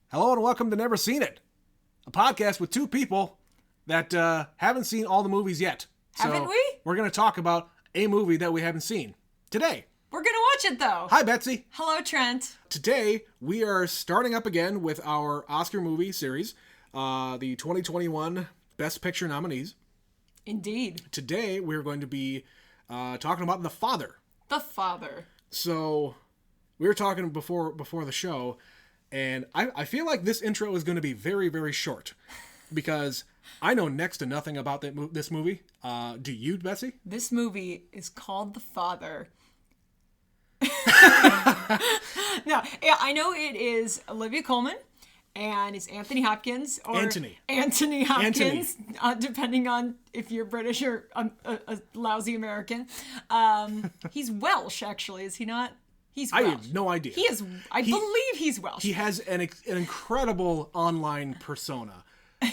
Hello and welcome to Never Seen It, a podcast with two people that haven't seen all the movies yet. Haven't we? We're going to talk about a movie that we haven't seen today. We're going to watch it, though. Hi, Betsy. Hello, Trent. Today, we are starting up again with our Oscar movie series, the 2021 Best Picture nominees. Indeed. Today, we're going to be talking about The Father. The Father. So, we were talking before the show, and I feel like this intro is going to be very, very short because I know next to nothing about this movie. Do you, Betsy? This movie is called The Father. No, yeah, I know it is Olivia Colman and it's Anthony Hopkins. Or Anthony Hopkins, depending on if you're British or a lousy American. He's Welsh, actually, is he not? He's Welsh. I have no idea. He is. I believe he's Welsh. He has an incredible online persona.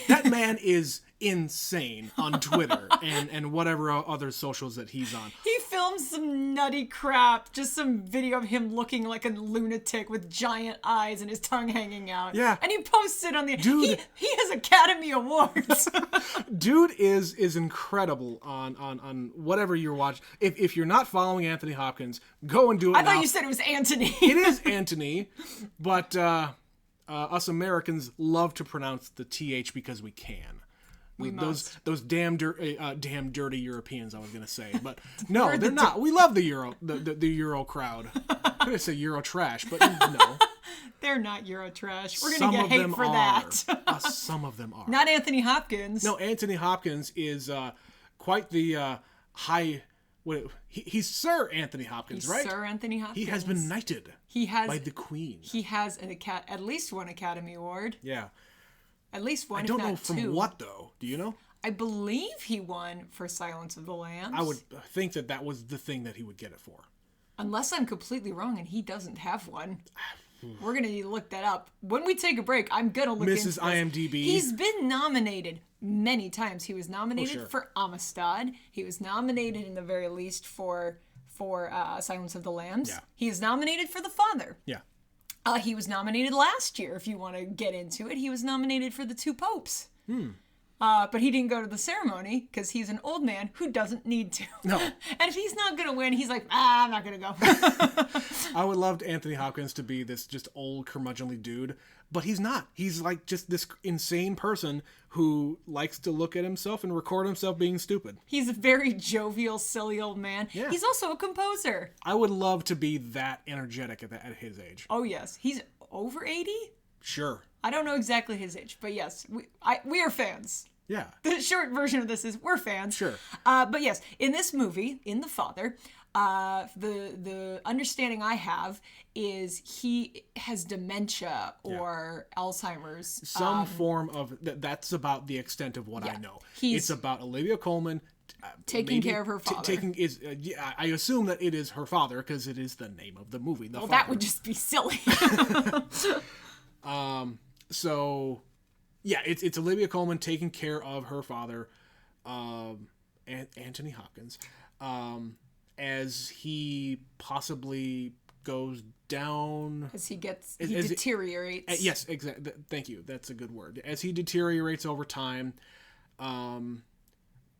That man is insane on Twitter and whatever other socials that he's on. He films some nutty crap, just some video of him looking like a lunatic with giant eyes and his tongue hanging out. Yeah. And he posts it on the... Dude. He has Academy Awards. Dude is incredible on whatever you're watching. If you're not following Anthony Hopkins, go and do it now. I thought you said it was Anthony. It is Anthony, but us Americans love to pronounce the TH because we can. Those damn dirty Europeans, I was gonna say, but no, they're not. We love the Euro crowd. I'm gonna say Euro trash, but no, they're not Euro trash. We're gonna get hate for that. Some of them are. Not Anthony Hopkins. No, Anthony Hopkins is quite the high. He's Sir Anthony Hopkins, right? Sir Anthony Hopkins. He has been knighted. By the Queen. He has at least one Academy Award. Yeah. At least one. I don't know from what though. Do you know? I believe he won for Silence of the Lambs. I would think that was the thing that he would get it for. Unless I'm completely wrong and he doesn't have one. We're going to need to look that up. When we take a break, I'm going to look into this. Mrs. IMDb. He's been nominated many times. He was nominated for Amistad. He was nominated in the very least for Silence of the Lambs. Yeah. He is nominated for The Father. Yeah. He was nominated last year, if you want to get into it. He was nominated for The Two Popes. But he didn't go to the ceremony because he's an old man who doesn't need to. No. And if he's not going to win, he's like, I'm not going to go. I would love Anthony Hopkins to be this just old curmudgeonly dude, but he's not. He's like just this insane person who likes to look at himself and record himself being stupid. He's a very jovial, silly old man. Yeah. He's also a composer. I would love to be that energetic at his age. Oh, yes. He's over 80? Sure. I don't know exactly his age, but yes, we are fans. Yeah. The short version of this is we're fans. Sure. But yes, in this movie, in The Father, the understanding I have is he has dementia or Alzheimer's. Some form of... That's about the extent of what I know. It's about Olivia Colman... taking care of her father. I assume that it is her father because it is the name of the movie. The Father. That would just be silly. So... Yeah, it's Olivia Colman taking care of her father, Anthony Hopkins, as he possibly goes down. As he deteriorates. Yes, exactly. Thank you. That's a good word. As he deteriorates over time. From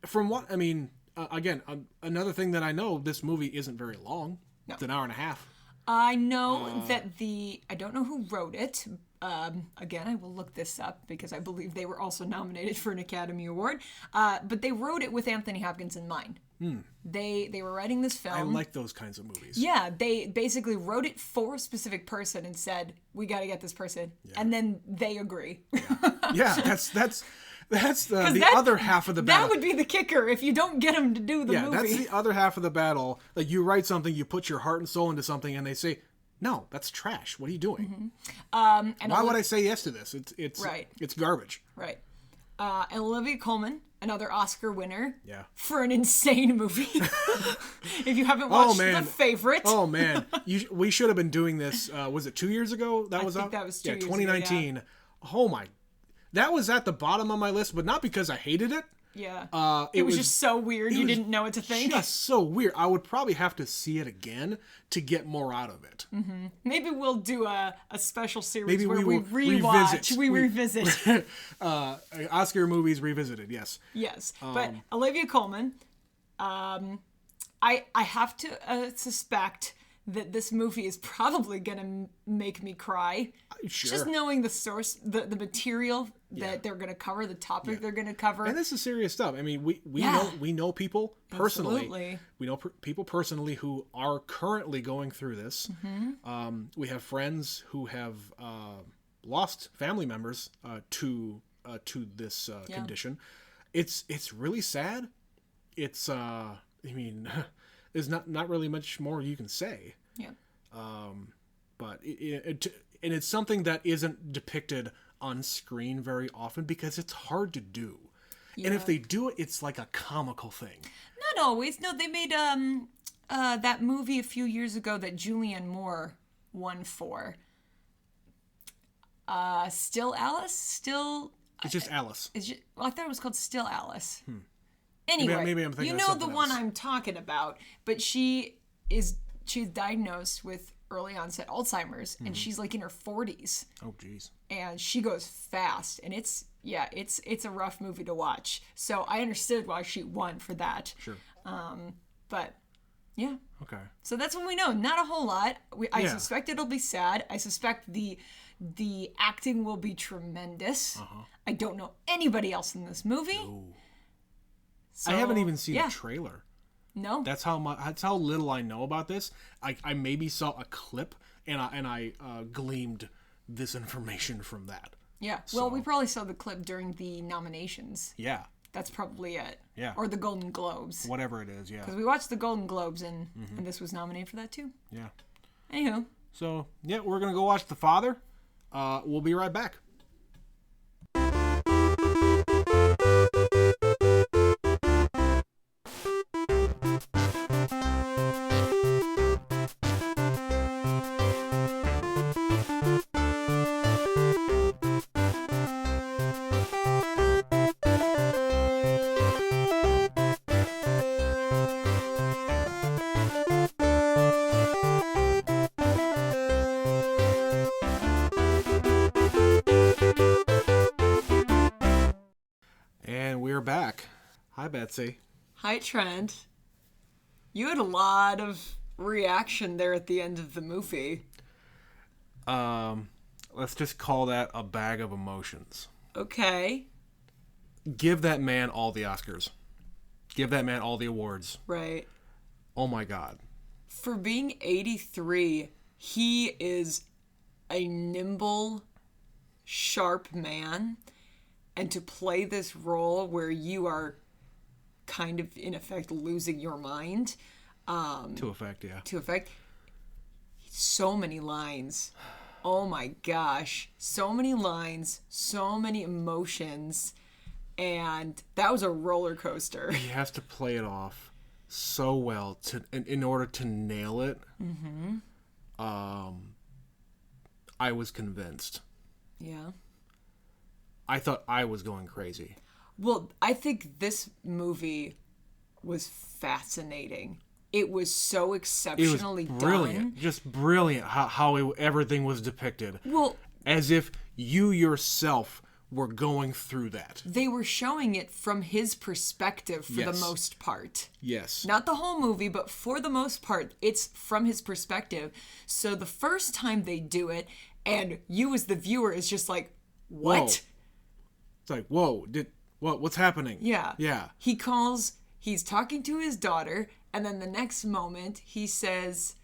what, I mean, again, another thing that I know, this movie isn't very long. No. It's an hour and a half. I know that I don't know who wrote it. Again, I will look this up because I believe they were also nominated for an Academy Award. But they wrote it with Anthony Hopkins in mind. They were writing this film. I like those kinds of movies. Yeah, they basically wrote it for a specific person and said, we got to get this person. Yeah. And then they agree. Yeah, that's the other half of the battle. That would be the kicker if you don't get them to do the movie. Yeah, that's the other half of the battle. Like, you write something, you put your heart and soul into something, and they say, no, that's trash. What are you doing? Mm-hmm. Why would I say yes to this? It's right. It's garbage. Right. And Olivia Colman, another Oscar winner. Yeah. For an insane movie. If you haven't watched The Favorite. Oh, man. We should have been doing this, was it 2 years ago that was out? That was 2 years 2019. ago, Oh, my. That was at the bottom of my list, but not because I hated it. Yeah. It was just so weird. You didn't know what to think. Just so weird. I would probably have to see it again to get more out of it. Mm-hmm. Maybe we'll do a special series where we rewatch. We revisit. Oscar movies revisited, yes. Yes. But Olivia Colman, I have to suspect that this movie is probably going to make me cry. Sure. Just knowing the source, the material that they're going to cover, the topic they're going to cover. And this is serious stuff. I mean, we know people personally. Absolutely. We know people personally who are currently going through this. Mm-hmm. We have friends who have lost family members to this condition. It's really sad. It's I mean, there's not really much more you can say. Yeah. But and it's something that isn't depicted on screen very often because it's hard to do. Yeah. And if they do it, it's like a comical thing. Not always. No, they made that movie a few years ago that Julianne Moore won for. Still Alice? Still... It's just Alice. I thought it was called Still Alice. Anyway, maybe I'm thinking you know the one I'm talking about, but she's diagnosed with early onset Alzheimer's, and she's like in her 40s. Oh, geez. And she goes fast, and it's a rough movie to watch. So I understood why she won for that. Sure. But yeah. Okay. So that's what we know. Not a whole lot. I suspect it'll be sad. I suspect the acting will be tremendous. I don't know anybody else in this movie. No. So, I haven't even seen the trailer. No. That's how little I know about this. I maybe saw a clip and I gleamed this information from that. Yeah. So. Well, we probably saw the clip during the nominations. Yeah. That's probably it. Yeah. Or the Golden Globes. Whatever it is, yeah. Because we watched the Golden Globes and this was nominated for that too. Yeah. Anywho. So, yeah, we're going to go watch The Father. We'll be right back. Back. Hi, Betsy. Hi, Trent. You had a lot of reaction there at the end of the movie. Let's just call that a bag of emotions. Okay. Give that man all the Oscars. Give that man all the awards. Right. Oh my God. For being 83, he is a nimble, sharp man. And to play this role where you are kind of, in effect, losing your mind. To effect, yeah. To effect. So many lines. Oh my gosh. So many lines. So many emotions. And that was a roller coaster. He has to play it off so well in order to nail it. Mm-hmm. I was convinced. Yeah. I thought I was going crazy. Well, I think this movie was fascinating. It was so exceptionally it was brilliant. done. Just brilliant how everything was depicted. Well, as if you yourself were going through that. They were showing it from his perspective for the most part. Yes. Not the whole movie, but for the most part, it's from his perspective. So the first time they do it, and you as the viewer is just like, what? Whoa. It's like, whoa, what's happening? Yeah. Yeah. He's talking to his daughter, and then the next moment he says,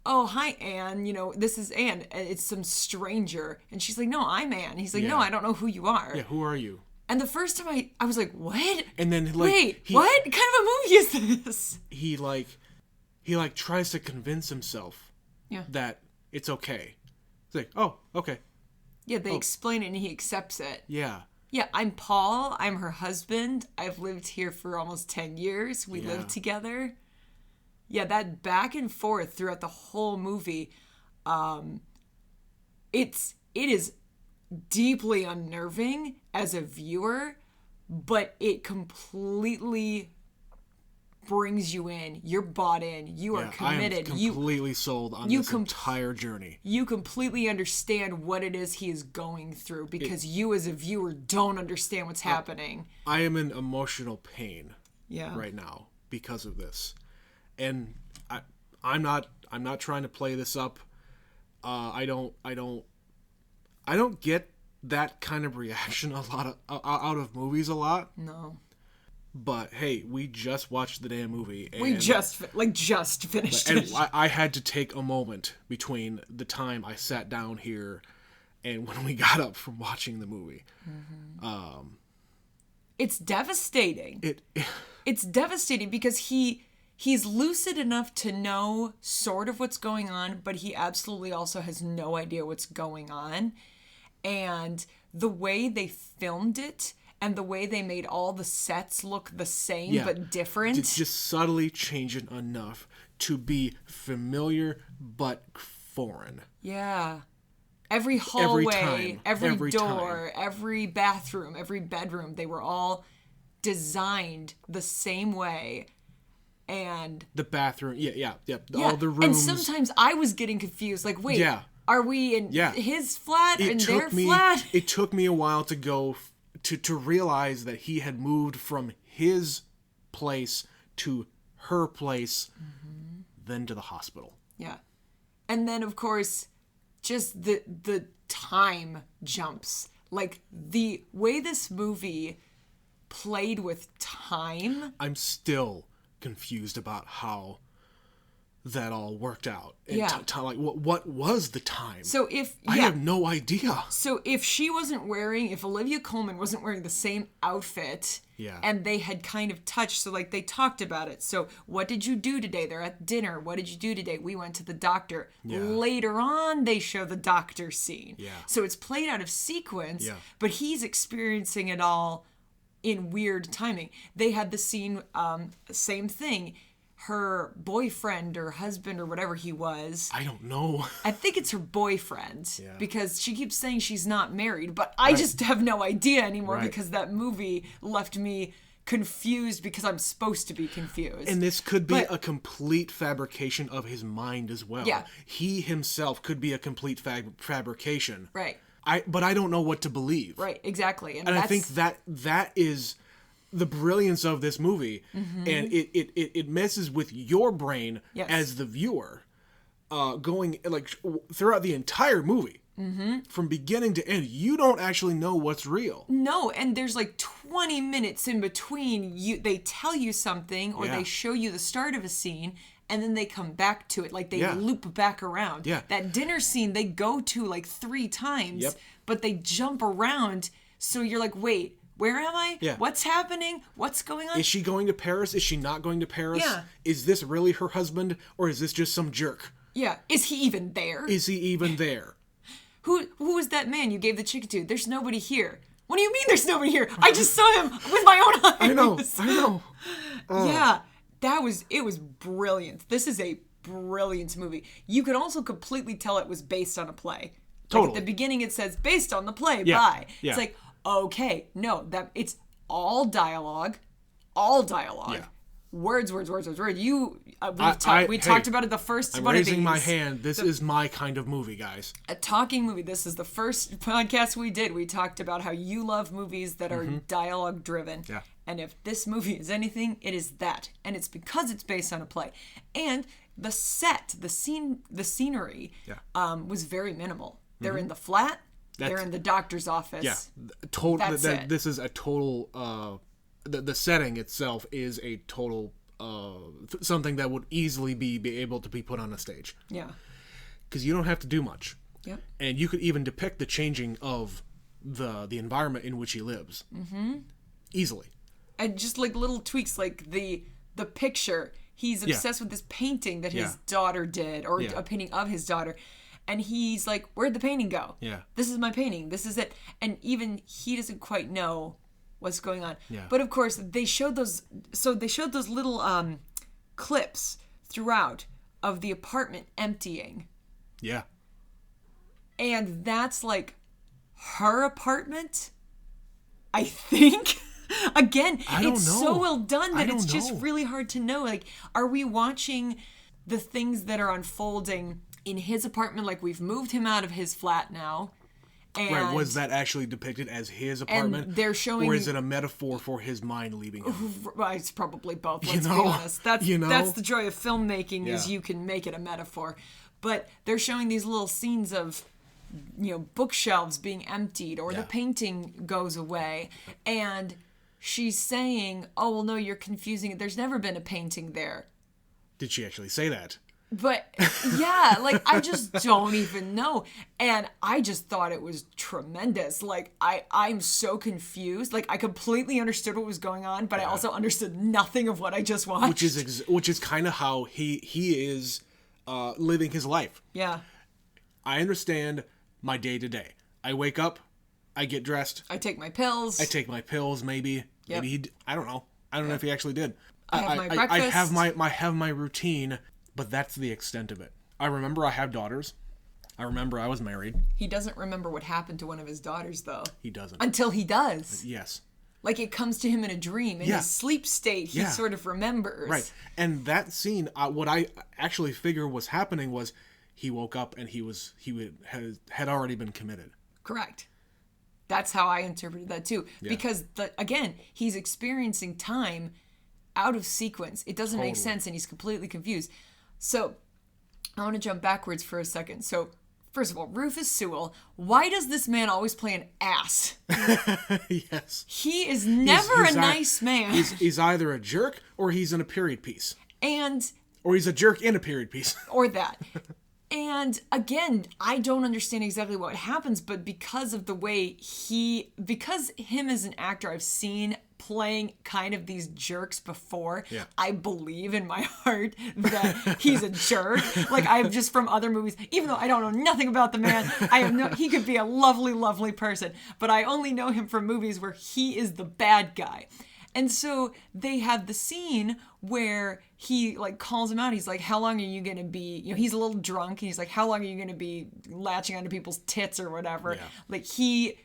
oh, hi, Anne, this is Anne, and it's some stranger. And she's like, no, I'm Anne. He's like, no, I don't know who you are. Yeah, who are you? And the first time I was like, what? And then, wait, what kind of a movie is this? He tries to convince himself that it's okay. It's like, oh, okay. Yeah, they explain it and he accepts it. Yeah. Yeah, I'm Paul. I'm her husband. I've lived here for almost 10 years. We live together. Yeah, that back and forth throughout the whole movie, it is deeply unnerving as a viewer, but it completely brings you in. You're bought in. You are committed. I am completely sold on this entire journey. You completely understand what it is he is going through because you as a viewer don't understand what's happening. I am in emotional pain right now because of this. And I'm not trying to play this up. I don't get that kind of reaction out of movies a lot. No. But hey, we just watched the damn movie. And we just finished it. And I had to take a moment between the time I sat down here and when we got up from watching the movie. Mm-hmm. It's devastating. It's devastating because he's lucid enough to know sort of what's going on, but he absolutely also has no idea what's going on. And the way they filmed it and the way they made all the sets look the same but different. Just subtly changing enough to be familiar but foreign. Yeah. Every hallway, every door, every bathroom, every bedroom, they were all designed the same way. And the bathroom, all the rooms. And sometimes I was getting confused, like, wait, are we in his flat and their flat? It took me a while to go to realize that he had moved from his place to her place, then to the hospital. Yeah. And then, of course, just the time jumps. Like, the way this movie played with time. I'm still confused about how that all worked out. And like, what was the time? So I have no idea. So if Olivia Colman wasn't wearing the same outfit, and they had kind of touched, so like they talked about it. So what did you do today? They're at dinner. What did you do today? We went to the doctor. Yeah. Later on, they show the doctor scene. Yeah. So it's played out of sequence, but he's experiencing it all in weird timing. They had the scene, same thing. Her boyfriend or husband or whatever he was. I don't know. I think it's her boyfriend because she keeps saying she's not married, but I just have no idea anymore because that movie left me confused because I'm supposed to be confused. And this could be a complete fabrication of his mind as well. Yeah. He himself could be a complete fabrication. Right. But I don't know what to believe. Right, exactly. And I think that is the brilliance of this movie, and it messes with your brain as the viewer, going like throughout the entire movie, from beginning to end. You don't actually know what's real. No, and there's like 20 minutes in between. They tell you something, or they show you the start of a scene, and then they come back to it, like they loop back around. Yeah. That dinner scene they go to like 3 times, but they jump around, so you're like, wait. Where am I? Yeah. What's happening? What's going on? Is she going to Paris? Is she not going to Paris? Yeah. Is this really her husband, or is this just some jerk? Yeah. Is he even there? Who is that man you gave the chicken to? There's nobody here. What do you mean there's nobody here? I just saw him with my own eyes. I know. Yeah. It was brilliant. This is a brilliant movie. You could also completely tell it was based on a play. Totally. Like at the beginning it says, based on the play by. Yeah. It's like, okay, no, it's all dialogue. Yeah. Words. We talked about it the first I'm one of these. I'm raising my hand. This is my kind of movie, guys. A talking movie. This is the first podcast we did. We talked about how you love movies that are dialogue driven. Yeah. And if this movie is anything, it is that. And it's because it's based on a play. And the set, the scenery was very minimal. They're in the flat. They're in the doctor's office. Yeah, this is a total. The setting itself is a total something that would easily be able to be put on a stage. Yeah, because you don't have to do much. Yeah, and you could even depict the changing of the environment in which he lives. Easily. And just like little tweaks, like the picture. He's obsessed with this painting that his daughter did, or a painting of his daughter. And he's like, where'd the painting go? Yeah. This is my painting. This is it. And even he doesn't quite know what's going on. Yeah. But of course, they showed those little clips throughout of the apartment emptying. Yeah. And that's like her apartment, I think. Again, I don't it's know. so well done that it's just know. really hard to know. Like, are we watching the things that are unfolding in his apartment? Like, we've moved him out of his flat now. And, right, was that actually depicted as his apartment? And they're showing, or is it a metaphor for his mind leaving him? Well, it's probably both, let's be honest. That's the joy of filmmaking, is you can make it a metaphor. But they're showing these little scenes of, bookshelves being emptied, or the painting goes away. And she's saying, oh, well, no, you're confusing it. There's never been a painting there. Did she actually say that? But yeah, like, I just don't even know. And I just thought it was tremendous. Like, I'm so confused. Like, I completely understood what was going on, but I also understood nothing of what I just watched. Which is kind of how he is living his life. Yeah. I understand my day to day. I wake up, I get dressed. I take my pills. Maybe. Yep. Maybe I don't know. I don't know if he actually did. I have my breakfast. I have my routine, but that's the extent of it. I remember I have daughters. I remember I was married. He doesn't remember what happened to one of his daughters, though. He doesn't. Until he does. Yes. Like, it comes to him in a dream. In his sleep state, he sort of remembers. Right. And that scene, what I actually figure was happening was he woke up and he had already been committed. Correct. That's how I interpreted that, too. Yeah. Because, again, he's experiencing time out of sequence. It doesn't make sense, and he's completely confused. So, I want to jump backwards for a second. So, first of all, Rufus Sewell, why does this man always play an ass? Yes. He is never a nice man. He's either a jerk or he's in a period piece. Or he's a jerk in a period piece. Or that. And again, I don't understand exactly what happens, but because of the way because him as an actor, I've seen playing kind of these jerks before. Yeah. I believe in my heart that he's a jerk. Like, I've just from other movies, even though I don't know nothing about the man, he could be a lovely, lovely person, but I only know him from movies where he is the bad guy. And so they have the scene where he calls him out. He's like, how long are you going to be, he's a little drunk and he's like, how long are you going to be latching onto people's tits or whatever? Yeah. Like, he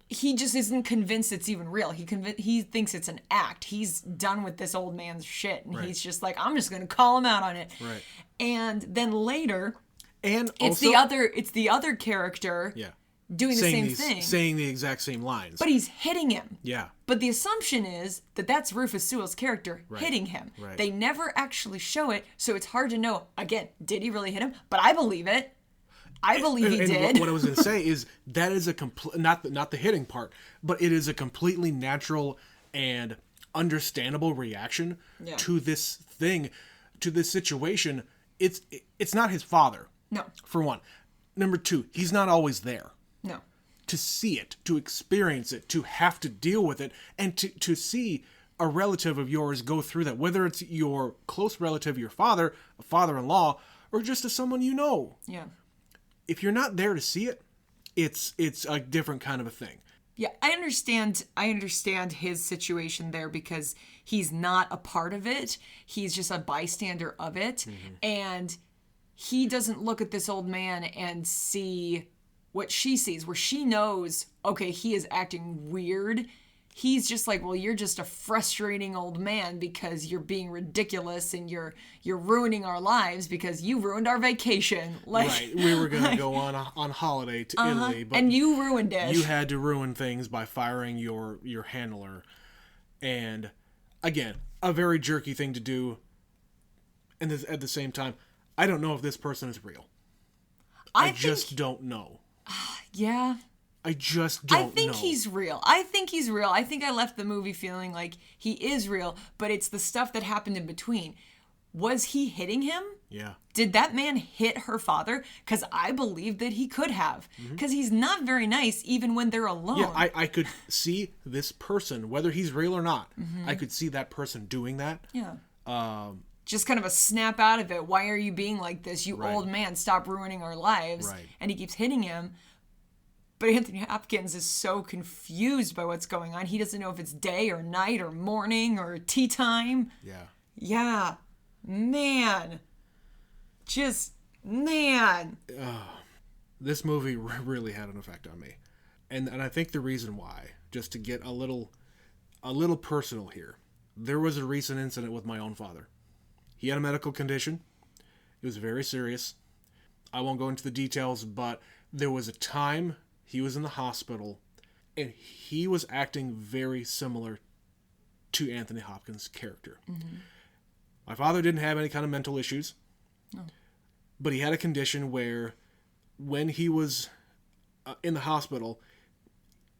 just isn't convinced it's even real. He thinks it's an act. He's done with this old man's shit. And he's just like, I'm just going to call him out on it. Right. And then later, and it's the other character. Yeah. Doing the same thing. Saying the exact same lines. But he's hitting him. Yeah. But the assumption is that that's Rufus Sewell's character hitting him. Right. They never actually show it, so it's hard to know, again, did he really hit him? But I believe it. I believe he did. What I was going to say is that is a not the hitting part, but it is a completely natural and understandable reaction to this thing, to this situation. It's not his father. No. For one. Number two, he's not always there. No. To see it, to experience it, to have to deal with it, and to see a relative of yours go through that, whether it's your close relative, your father, a father-in-law, or just someone you know. Yeah. If you're not there to see it, it's a different kind of a thing. Yeah, I understand his situation there because he's not a part of it. He's just a bystander of it. Mm-hmm. And he doesn't look at this old man and see what she sees, where she knows, okay, he is acting weird. He's just like, well, you're just a frustrating old man because you're being ridiculous and you're ruining our lives because you ruined our vacation. Right, we were going to go on holiday to Italy, but and you ruined it. You had to ruin things by firing your handler. And again, a very jerky thing to do. And at the same time, I don't know if this person is real. I just don't know. Yeah. I just don't know. I think he's real. I think I left the movie feeling like he is real, but it's the stuff that happened in between. Was he hitting him? Yeah. Did that man hit her father? Because I believe that he could have. Because he's not very nice even when they're alone. Yeah, I could see this person, whether he's real or not, I could see that person doing that. Yeah. Just kind of a snap out of it. Why are you being like this? You old man, stop ruining our lives. Right. And he keeps hitting him. But Anthony Hopkins is so confused by what's going on. He doesn't know if it's day or night or morning or tea time. Yeah. Yeah. Man. Man. This movie really had an effect on me. And I think the reason why, just to get a little... a little personal here. There was a recent incident with my own father. He had a medical condition. It was very serious. I won't go into the details, but there was a time he was in the hospital, and he was acting very similar to Anthony Hopkins' character. Mm-hmm. My father didn't have any kind of mental issues, but he had a condition where when he was in the hospital,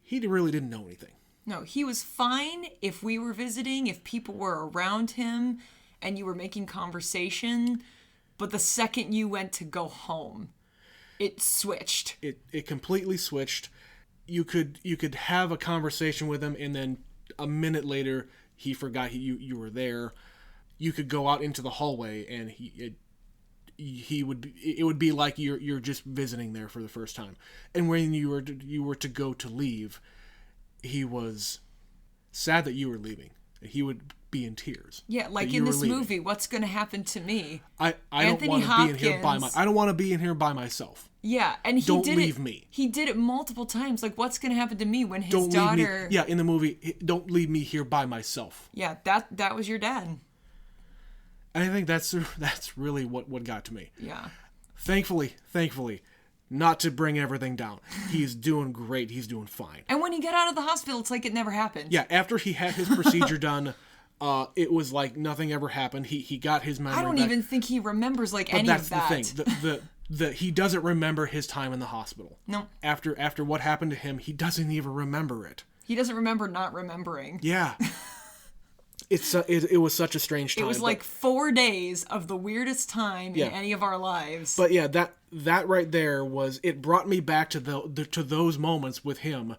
he really didn't know anything. No, he was fine if we were visiting, if people were around him, and you were making conversation. But the second you went to go home, it switched. It completely switched. You could have a conversation with him, and then a minute later, he forgot you were there. You could go out into the hallway, and it would be like you're just visiting there for the first time. And when you were to go to leave, he was sad that you were leaving. He would be in tears. Yeah, like in this movie, what's going to happen to me? I don't want to be in here I don't want to be in here by myself. Yeah, and don't leave me. He did it multiple times. Like, what's going to happen to me when his daughter? Yeah, in the movie, don't leave me here by myself. Yeah, that was your dad. And I think that's really what got to me. Yeah. Thankfully, not to bring everything down. He's doing great. He's doing fine. And when he got out of the hospital, it's like it never happened. Yeah, after he had his procedure done, it was like nothing ever happened. He got his memory back. I don't even think he remembers any of that. But that's the thing. He doesn't remember his time in the hospital. No. After what happened to him, he doesn't even remember it. He doesn't remember not remembering. Yeah. It was such a strange time. It was like 4 days of the weirdest time in any of our lives. But yeah, that right there it brought me back to to those moments with him,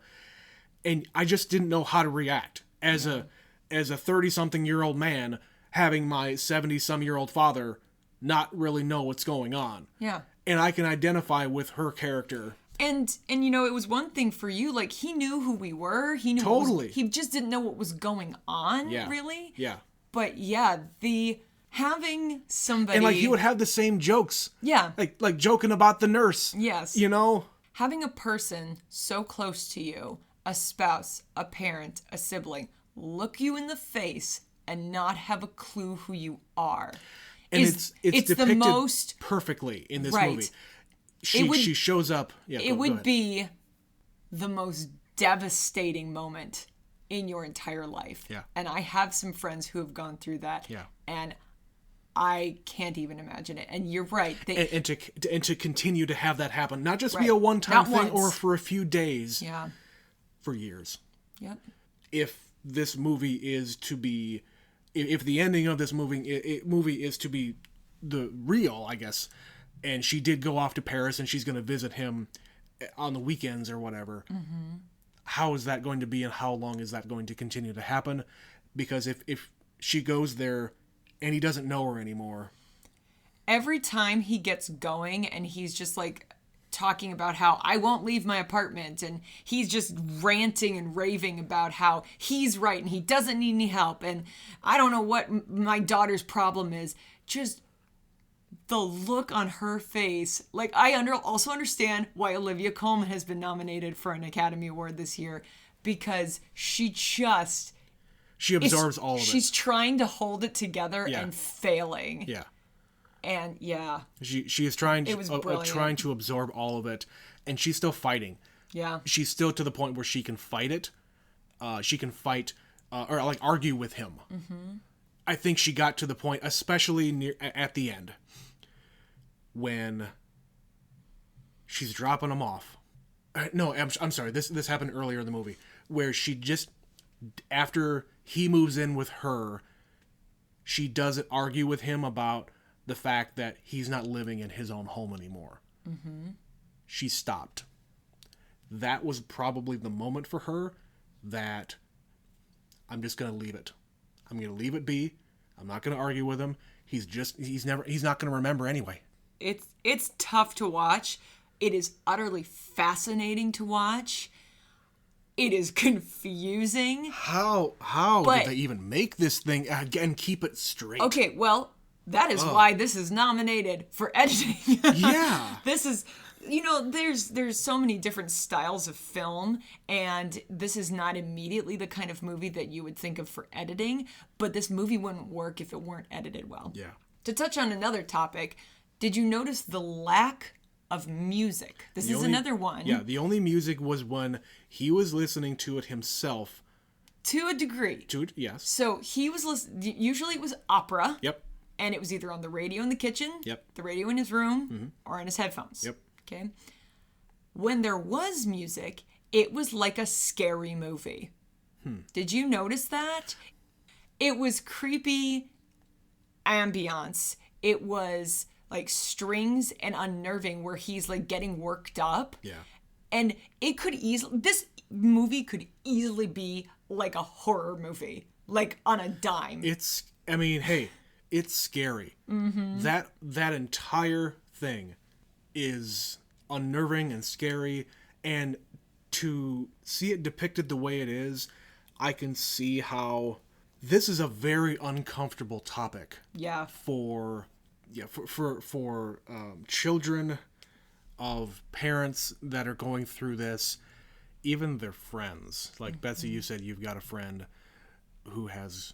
and I just didn't know how to react as a 30-something-year-old man having my 70-some-year-old father not really know what's going on. Yeah. And I can identify with her character. And it was one thing for you, like, he knew who we were. He knew totally. He just didn't know what was going on, really. Yeah. But yeah, having somebody, and like he would have the same jokes. Yeah. Like joking about the nurse. Yes. Having a person so close to you, a spouse, a parent, a sibling, look you in the face and not have a clue who you are. And it's depicted the most perfectly in this movie. She shows up. Yeah, it would be the most devastating moment in your entire life. Yeah. And I have some friends who have gone through that. Yeah. And I can't even imagine it. And you're right. And to continue to have that happen, not just be a one-time thing or for a few days. Yeah. For years. Yep. If this movie is to be, if the ending of this movie is to be the real, I guess. And she did go off to Paris, and she's going to visit him on the weekends or whatever. Mm-hmm. How is that going to be, and how long is that going to continue to happen? Because if she goes there and he doesn't know her anymore. Every time he gets going and he's just like talking about how I won't leave my apartment, and he's just ranting and raving about how he's right and he doesn't need any help, and I don't know what my daughter's problem is. Just the look on her face, like I also understand why Olivia Colman has been nominated for an Academy Award this year, because she absorbs all of it. She's trying to hold it together and failing. Yeah. And yeah. She is trying to absorb all of it, and she's still fighting. Yeah. She's still to the point where she can fight it. She can fight or like argue with him. Mm-hmm. I think she got to the point, especially at the end, when she's dropping him off. No, I'm sorry. This happened earlier in the movie, where she just, after he moves in with her, she doesn't argue with him about the fact that he's not living in his own home anymore. Mm-hmm. She stopped. That was probably the moment for her that I'm just going to leave it. I'm going to leave it be. I'm not going to argue with him. He's not going to remember anyway. It's tough to watch. It is utterly fascinating to watch. It is confusing. How did they even make this thing and keep it straight? Okay, well, that is why this is nominated for editing. Yeah. there's so many different styles of film, and this is not immediately the kind of movie that you would think of for editing, but this movie wouldn't work if it weren't edited well. Yeah. To touch on another topic, did you notice the lack of music? This is another one. Yeah, the only music was when he was listening to it himself. To a degree. Yes. So he was listening, usually it was opera. Yep. And it was either on the radio in the kitchen, Yep. the radio in his room, or on his headphones. Yep. Okay. When there was music, it was like a scary movie. Did you notice that? It was creepy ambiance. It was like strings and unnerving where he's like getting worked up. Yeah. And this movie could easily be like a horror movie, like on a dime. It's scary. Mm-hmm. That entire thing is unnerving and scary, and to see it depicted the way it is, I can see how this is a very uncomfortable topic. Yeah. For children of parents that are going through this, even their friends. Like Betsy, you said you've got a friend who has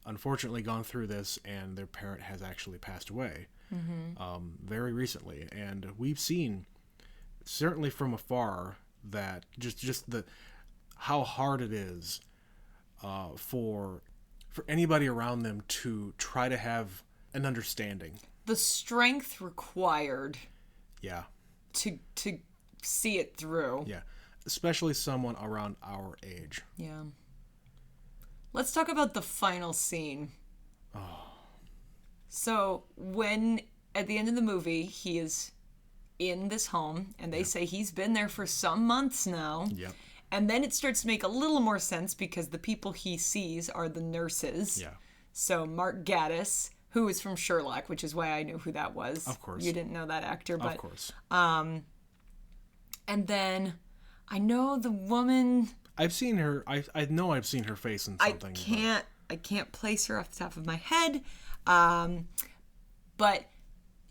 unfortunately gone through this, and their parent has actually passed away very recently. And we've seen, certainly from afar, that just how hard it is for anybody around them to try to have an understanding. The strength required. Yeah. To see it through. Yeah. Especially someone around our age. Yeah. Let's talk about the final scene. Oh. So when at the end of the movie he is in this home, and they say he's been there for some months now. Yep. And then it starts to make a little more sense because the people he sees are the nurses. Yeah. So Mark Gatiss, who is from Sherlock, which is why I knew who that was. Of course. You didn't know that actor, but of course. And then I know the woman. I've seen her. I know I've seen her face in something. I can't place her off the top of my head, but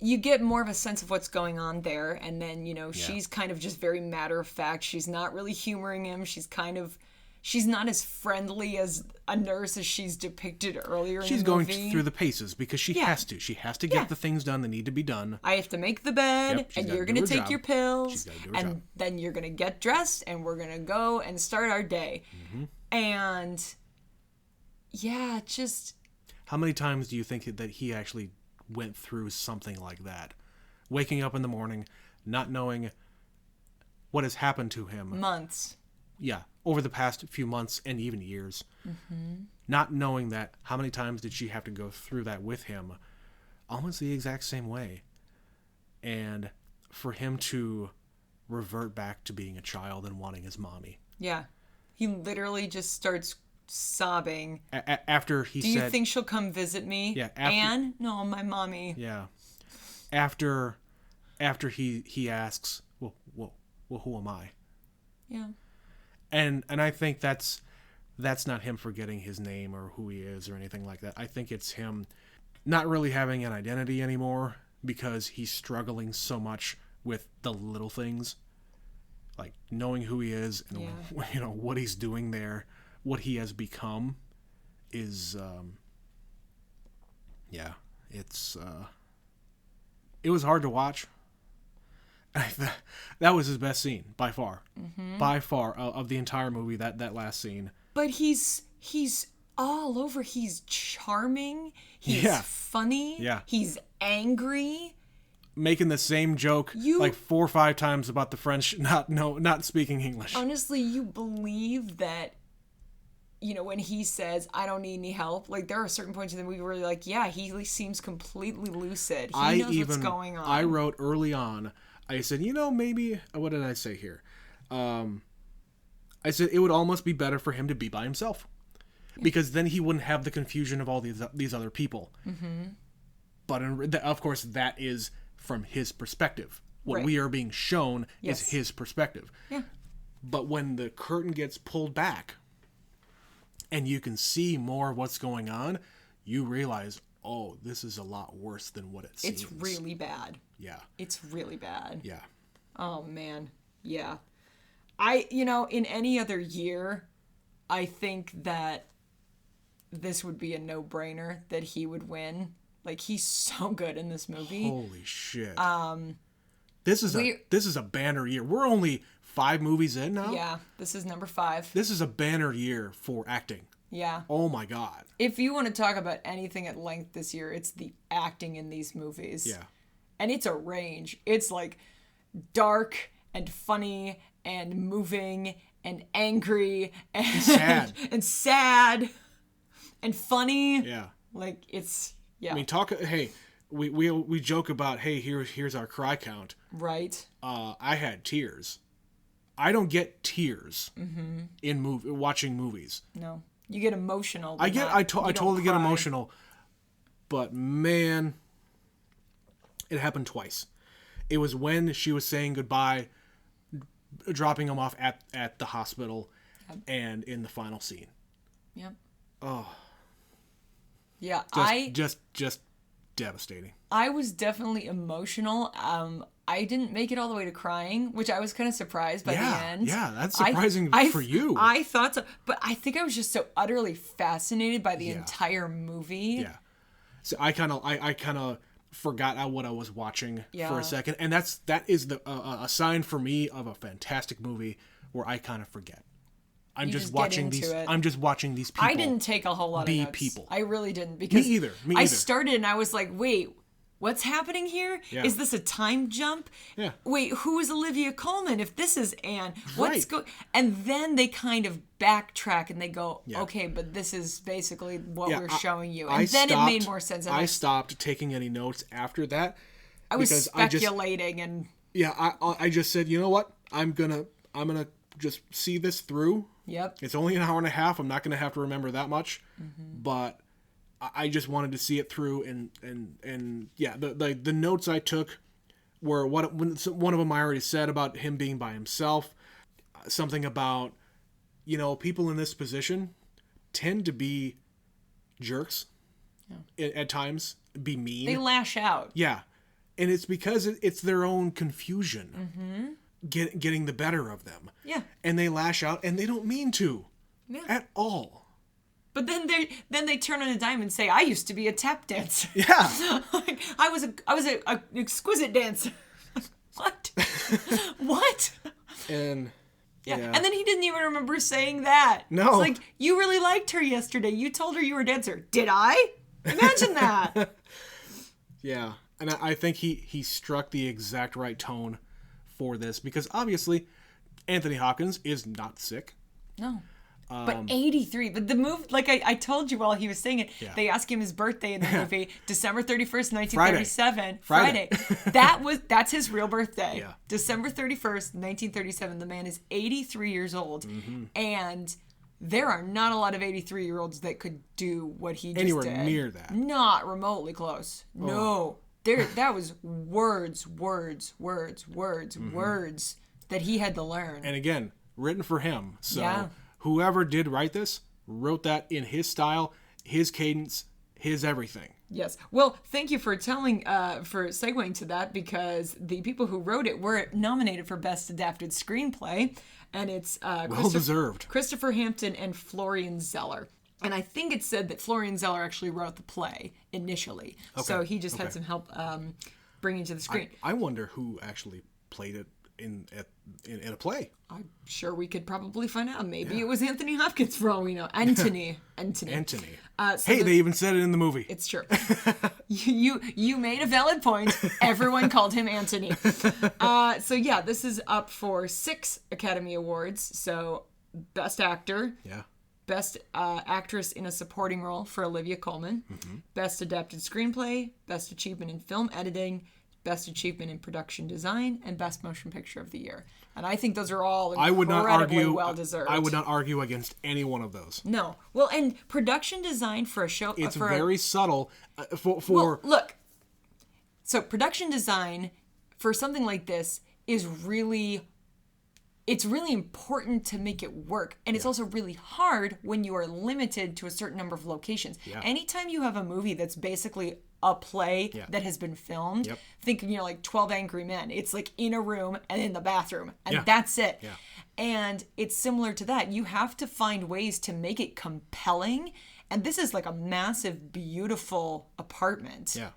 you get more of a sense of what's going on there, and then she's kind of just very matter of fact. She's not really humoring him. She's not as friendly as a nurse as she's depicted earlier in the movie. She's going through the paces because she has to. She has to get the things done that need to be done. I have to make the bed, and you're going to take your pills, and then you're going to get dressed, and we're going to go and start our day. Mm-hmm. And yeah, just... How many times do you think that he actually went through something like that? Waking up in the morning, not knowing what has happened to him. Months. Yeah, over the past few months and even years. Mm-hmm. Not knowing that, how many times did she have to go through that with him? Almost the exact same way. And for him to revert back to being a child and wanting his mommy. Yeah. He literally just starts sobbing. After he said... Do you think she'll come visit me? Yeah. Anne? No, my mommy. Yeah. After he asks, well, who am I? Yeah. And I think that's not him forgetting his name or who he is or anything like that. I think it's him not really having an identity anymore because he's struggling so much with the little things, like knowing who he is and what he's doing there, what he has become is it was hard to watch. That was his best scene by far. Mm-hmm. By far of the entire movie, that last scene. But he's all over. He's charming. He's funny. Yeah. He's angry. Making the same joke like 4 or 5 times about the French not speaking English. Honestly, you believe that, when he says, I don't need any help, like there are certain points in the movie where you're like, yeah, he seems completely lucid. He knows what's going on. I wrote early on, I said, maybe, what did I say here? I said it would almost be better for him to be by himself. Yeah. Because then he wouldn't have the confusion of all these other people. Mm-hmm. But of course, that is from his perspective. What we are being shown is his perspective. Yeah. But when the curtain gets pulled back and you can see more of what's going on, you realize, oh, this is a lot worse than what it seems. It's really bad. Yeah. It's really bad. Yeah. Oh, man. Yeah. In any other year, I think that this would be a no-brainer that he would win. Like, he's so good in this movie. Holy shit. This is a banner year. We're only 5 movies in now? Yeah, this is number 5. This is a banner year for acting. Yeah. Oh my God. If you want to talk about anything at length this year, it's the acting in these movies. Yeah. And it's a range. It's like dark and funny and moving and angry and sad. and sad and funny. Yeah. Like, it's, yeah. I mean, hey, we joke about, hey, here's our cry count. Right. I had tears. I don't get tears in watching movies. No. You get emotional. I totally get emotional. But man, it happened twice. It was when she was saying goodbye, dropping him off at the hospital, and in the final scene. Yep. Oh. Yeah, just devastating. I was definitely emotional. I didn't make it all the way to crying, which I was kind of surprised by the end. Yeah, that's surprising for you. I thought so, but I think I was just so utterly fascinated by the entire movie. Yeah. So I kind of forgot what I was watching for a second, and that is a sign for me of a fantastic movie where I kind of forget. I'm just watching these people. I didn't take a whole lot of notes. People. I really didn't, because me either. I started and I was like, wait, what's happening here? Yeah. Is this a time jump? Yeah. Wait, who is Olivia Colman if this is Anne? What's Right. And then they kind of backtrack and they go, okay, but this is basically what we're showing you. And then it made more sense. And I stopped taking any notes after that. I was speculating and I just said, you know what? I'm gonna just see this through. Yep. It's only an hour and a half. I'm not gonna have to remember that much, but I just wanted to see it through, and yeah, the notes I took were one of them I already said about him being by himself, something about, people in this position tend to be jerks at times, be mean. They lash out. Yeah, and it's because it's their own confusion getting the better of them. Yeah, and they lash out, and they don't mean to at all. But then they turn on a dime and say, "I used to be a tap dancer." Yeah, like, I was an exquisite dancer. What? What? And and then he didn't even remember saying that. No, it's like, you really liked her yesterday. You told her you were a dancer. Did I? Imagine that. Yeah, and I think he struck the exact right tone for this, because obviously Anthony Hopkins is not sick. No. But 83. But the movie, like I told you while he was saying it, they asked him his birthday in the movie, December 31st, 1937. Friday. That's his real birthday. Yeah. December 31st, 1937. The man is 83 years old. And there are not a lot of 83-year-olds that could do what he just anywhere did. Near that. Not remotely close. Oh. No. That was words that he had to learn. And again, written for him. So whoever did write this wrote that in his style, his cadence, his everything. Yes. Well, thank you for segueing to that, because the people who wrote it were nominated for Best Adapted Screenplay, and it's well-deserved. Christopher Hampton and Florian Zeller. And I think it said that Florian Zeller actually wrote the play initially. Okay. So he just had some help bringing it to the screen. I wonder who actually played it in a play. I'm sure we could probably find out. Maybe it was Anthony Hopkins, for all we know. Anthony. Hey, they even said it in the movie. It's true. You made a valid point. Everyone called him Anthony. So yeah, this is up for 6 Academy Awards. So Best Actor. Yeah. Best Actress in a Supporting Role for Olivia Colman. Best Adapted Screenplay. Best Achievement in Film Editing. Best Achievement in Production Design, and Best Motion Picture of the Year. And I think those are all incredibly well-deserved. I would not argue against any one of those. No. Well, and production design for a show... It's very subtle. Well, look. So production design for something like this is really... It's really important to make it work. And it's also really hard when you are limited to a certain number of locations. Yeah. Anytime you have a movie that's basically a play that has been filmed. Yep. Think, like 12 Angry Men. It's like in a room and in the bathroom, and that's it. Yeah. And it's similar to that. You have to find ways to make it compelling. And this is like a massive, beautiful apartment. Yeah.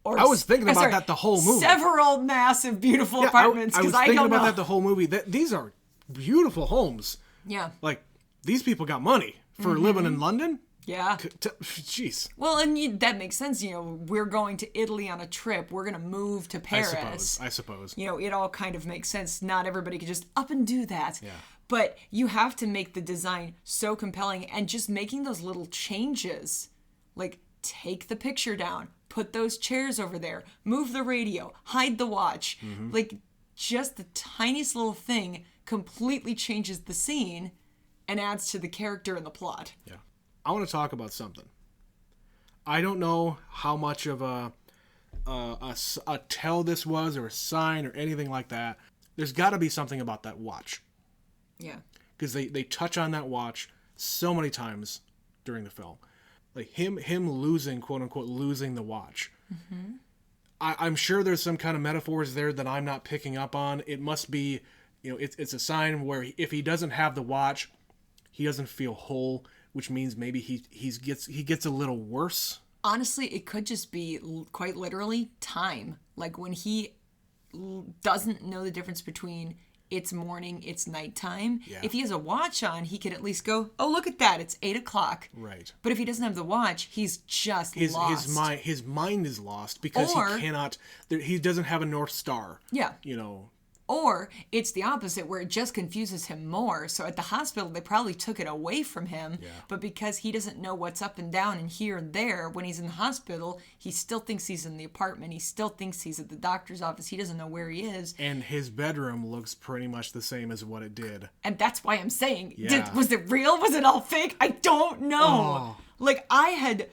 I was thinking about that the whole movie. Several massive, beautiful apartments. I was thinking about that the whole movie. These are beautiful homes. Yeah. Like, these people got money for living in London. Yeah. Jeez. Well, and that makes sense. We're going to Italy on a trip. We're going to move to Paris. I suppose. It all kind of makes sense. Not everybody can just up and do that. Yeah. But you have to make the design so compelling, and just making those little changes. Like, take the picture down. Put those chairs over there. Move the radio. Hide the watch. Like, just the tiniest little thing completely changes the scene and adds to the character and the plot. Yeah. I want to talk about something. I don't know how much of a tell this was, or a sign, or anything like that. There's got to be something about that watch. Yeah. Because they touch on that watch so many times during the film. Like him losing, quote unquote, losing the watch. I'm sure there's some kind of metaphors there that I'm not picking up on. It must be, it's a sign where if he doesn't have the watch, he doesn't feel whole, which means maybe he gets a little worse. Honestly, it could just be quite literally time. Like, when he doesn't know the difference between it's morning, it's nighttime. Yeah. If he has a watch on, he could at least go, oh, look at that, it's 8 o'clock. Right. But if he doesn't have the watch, he's just lost. His mind is lost because he cannot. He doesn't have a North Star. Yeah. Or it's the opposite, where it just confuses him more. So at the hospital, they probably took it away from him. Yeah. But because he doesn't know what's up and down and here and there, when he's in the hospital, he still thinks he's in the apartment. He still thinks he's at the doctor's office. He doesn't know where he is. And his bedroom looks pretty much the same as what it did. And that's why I'm saying, Yeah. Was it real? Was it all fake? I don't know. Oh. Like, I had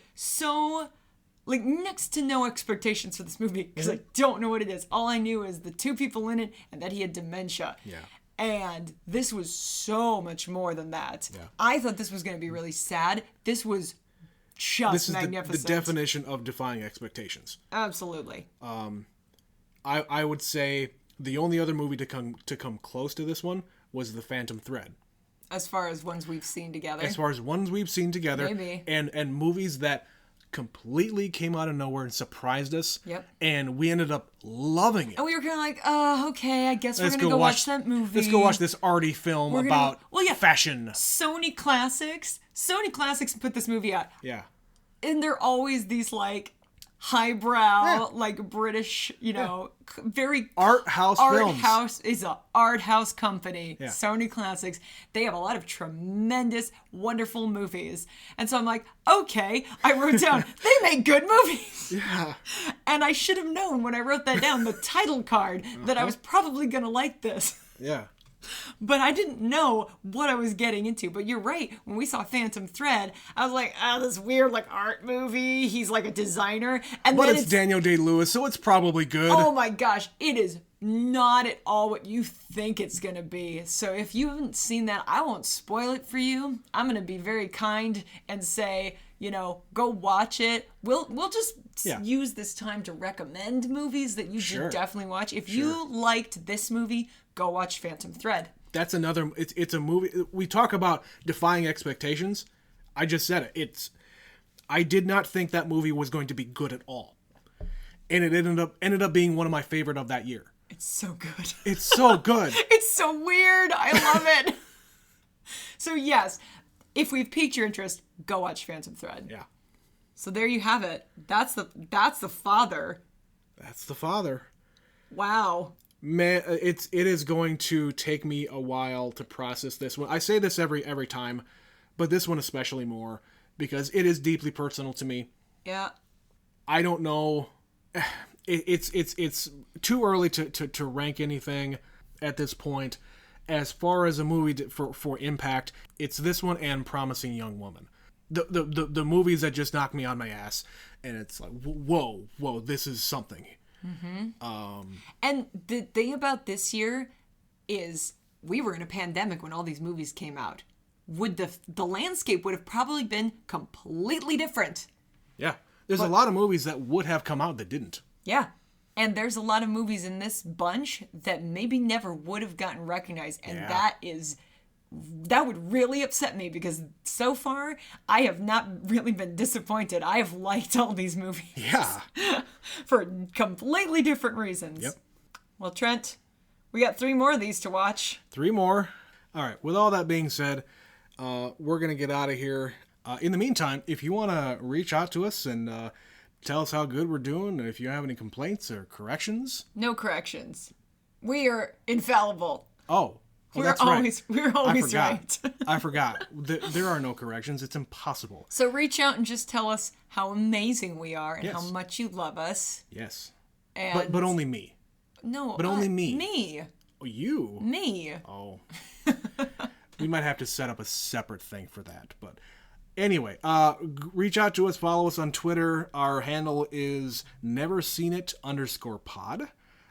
next to no expectations for this movie, because I don't know what it is. All I knew is the two people in it and that he had dementia. Yeah. And this was so much more than that. Yeah. I thought this was going to be really sad. This was just magnificent. This is the definition of defying expectations. Absolutely. I would say the only other movie to come close to this one was The Phantom Thread. As far as ones we've seen together. Maybe. And movies that completely came out of nowhere and surprised us. Yep. And we ended up loving it. And we were kind of like, oh, okay, I guess we're going to go watch that movie. Let's go watch this arty film about fashion. Sony Classics put this movie out. Yeah. And they're always these, like, highbrow, British, very art house films. Art house is an art house company. Yeah. Sony Classics. They have a lot of tremendous, wonderful movies. And so I'm like, okay, I wrote down, they make good movies. Yeah. And I should have known when I wrote that down, the title card, that I was probably going to like this. Yeah. But I didn't know what I was getting into. But you're right. When we saw Phantom Thread, I was like, this weird, art movie. He's like a designer. And but then it's Daniel Day-Lewis, so it's probably good. Oh my gosh. It is not at all what you think it's going to be. So if you haven't seen that, I won't spoil it for you. I'm going to be very kind and say, go watch it. We'll just use this time to recommend movies that you should definitely watch. If you liked this movie, go watch Phantom Thread. That's another. It's a movie. We talk about defying expectations. I just said it. I did not think that movie was going to be good at all, and it ended up being one of my favorite of that year. It's so good. It's so good. It's so weird. I love it. So yes, if we've piqued your interest, go watch Phantom Thread. Yeah. So there you have it. That's the father. That's the father. Wow. Man, it is going to take me a while to process this one. I say this every time, but this one especially more because it is deeply personal to me. Yeah. I don't know. It's too early to rank anything at this point. As far as a movie for impact, it's this one and Promising Young Woman. The movies that just knock me on my ass, and it's like, whoa, this is something. Mm-hmm. And the thing about this year is we were in a pandemic when all these movies came out. The landscape would have probably been completely different. Yeah. There's a lot of movies that would have come out that didn't. Yeah. And there's a lot of movies in this bunch that maybe never would have gotten recognized. And that would really upset me because so far I have not really been disappointed. I have liked all these movies. Yeah. For completely different reasons. Yep. Well, Trent, we got 3 more of these to watch. 3 more. All right. With all that being said, we're going to get out of here. In the meantime, if you want to reach out to us and tell us how good we're doing, if you have any complaints or corrections. No corrections. We are infallible. Oh. Well, that's right. We're always right. I forgot. There are no corrections. It's impossible. So reach out and just tell us how amazing we are and Yes. how much you love us. Yes. And But only me. no, but only me. Me. Oh, you? Me. Oh. We might have to set up a separate thing for that. But anyway, reach out to us. Follow us on Twitter. Our handle is neverseenit_pod.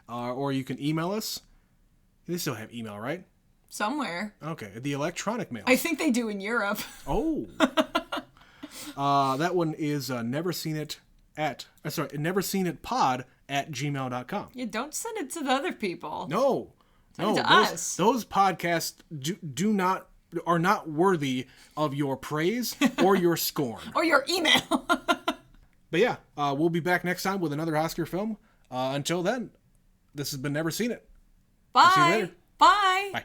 Or you can email us. They still have email, right? Somewhere. Okay, the electronic mail. I think they do in Europe. Oh. That one is neverseenitpod@gmail.com. Yeah, don't send it to the other people. No. Send it to us. Those podcasts are not worthy of your praise or your scorn. Or your email. But yeah, we'll be back next time with another Oscar film. Until then, this has been Never Seen It. Bye. See you later. Bye. Bye.